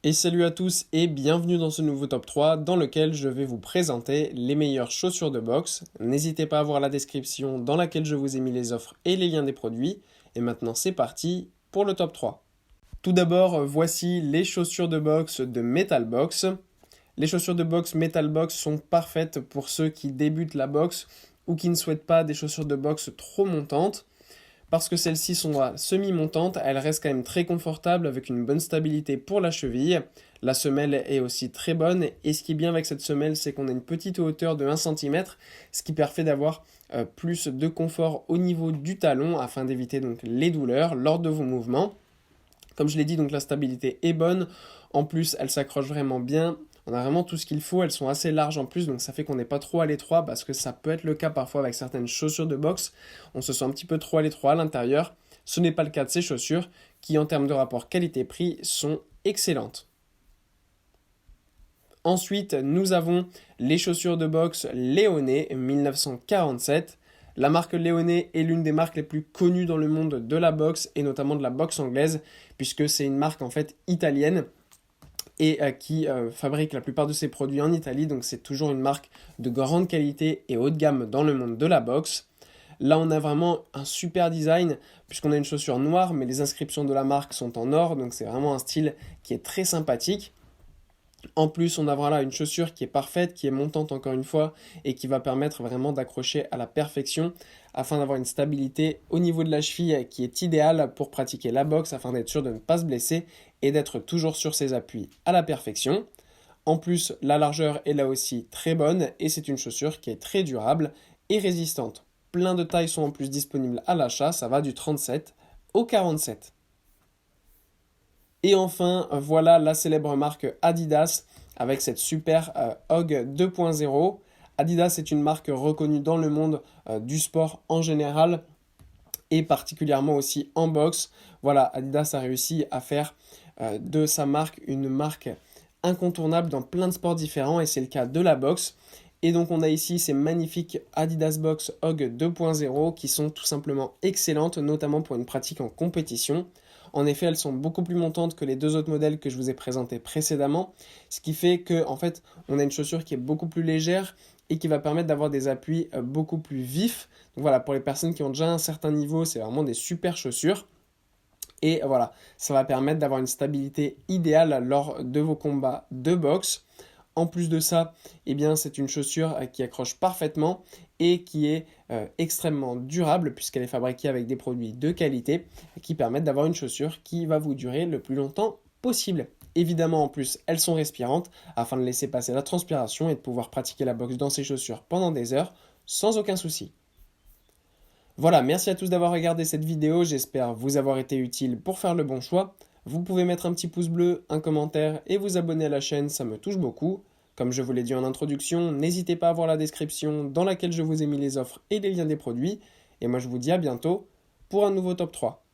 Et salut à tous et bienvenue dans ce nouveau top 3 dans lequel je vais vous présenter les meilleures chaussures de boxe. N'hésitez pas à voir la description dans laquelle je vous ai mis les offres et les liens des produits. Et maintenant c'est parti pour le top 3. Tout d'abord, voici les chaussures de boxe de Metal Box. Les chaussures de boxe Metal Box sont parfaites pour ceux qui débutent la boxe ou qui ne souhaitent pas des chaussures de boxe trop montantes. Parce que celles-ci sont semi-montantes, elles restent quand même très confortables avec une bonne stabilité pour la cheville. La semelle est aussi très bonne et ce qui est bien avec cette semelle, c'est qu'on a une petite hauteur de 1 cm, ce qui permet d'avoir plus de confort au niveau du talon afin d'éviter donc les douleurs lors de vos mouvements. Comme je l'ai dit, donc la stabilité est bonne. En plus, elle s'accroche vraiment bien. On a vraiment tout ce qu'il faut. Elles sont assez larges en plus, donc ça fait qu'on n'est pas trop à l'étroit parce que ça peut être le cas parfois avec certaines chaussures de boxe. On se sent un petit peu trop à l'étroit à l'intérieur. Ce n'est pas le cas de ces chaussures qui, en termes de rapport qualité-prix, sont excellentes. Ensuite, nous avons les chaussures de boxe Léoné 1947. La marque Léoné est l'une des marques les plus connues dans le monde de la boxe et notamment de la boxe anglaise, puisque c'est une marque en fait italienne et qui fabrique la plupart de ses produits en Italie, donc c'est toujours une marque de grande qualité et haut de gamme dans le monde de la boxe. Là, on a vraiment un super design, puisqu'on a une chaussure noire, mais les inscriptions de la marque sont en or, donc c'est vraiment un style qui est très sympathique. En plus, on a voilà une chaussure qui est parfaite, qui est montante encore une fois, et qui va permettre vraiment d'accrocher à la perfection afin d'avoir une stabilité au niveau de la cheville qui est idéale pour pratiquer la boxe afin d'être sûr de ne pas se blesser et d'être toujours sur ses appuis à la perfection. En plus, la largeur est là aussi très bonne et c'est une chaussure qui est très durable et résistante. Plein de tailles sont en plus disponibles à l'achat, ça va du 37 au 47. Et enfin, voilà la célèbre marque Adidas avec cette super Hog 2.0. Adidas est une marque reconnue dans le monde du sport en général et particulièrement aussi en boxe. Voilà, Adidas a réussi à faire de sa marque une marque incontournable dans plein de sports différents et c'est le cas de la boxe. Et donc on a ici ces magnifiques Adidas Box Hog 2.0 qui sont tout simplement excellentes, notamment pour une pratique en compétition. En effet, elles sont beaucoup plus montantes que les deux autres modèles que je vous ai présentés précédemment, ce qui fait que en fait, on a une chaussure qui est beaucoup plus légère et qui va permettre d'avoir des appuis beaucoup plus vifs. Donc voilà, pour les personnes qui ont déjà un certain niveau, c'est vraiment des super chaussures. Et voilà, ça va permettre d'avoir une stabilité idéale lors de vos combats de boxe. En plus de ça, eh bien, c'est une chaussure qui accroche parfaitement et qui est extrêmement durable puisqu'elle est fabriquée avec des produits de qualité qui permettent d'avoir une chaussure qui va vous durer le plus longtemps possible. Évidemment, en plus, elles sont respirantes afin de laisser passer la transpiration et de pouvoir pratiquer la boxe dans ces chaussures pendant des heures sans aucun souci. Voilà, merci à tous d'avoir regardé cette vidéo, j'espère vous avoir été utile pour faire le bon choix. Vous pouvez mettre un petit pouce bleu, un commentaire et vous abonner à la chaîne, ça me touche beaucoup. Comme je vous l'ai dit en introduction, n'hésitez pas à voir la description dans laquelle je vous ai mis les offres et les liens des produits. Et moi je vous dis à bientôt pour un nouveau top 3.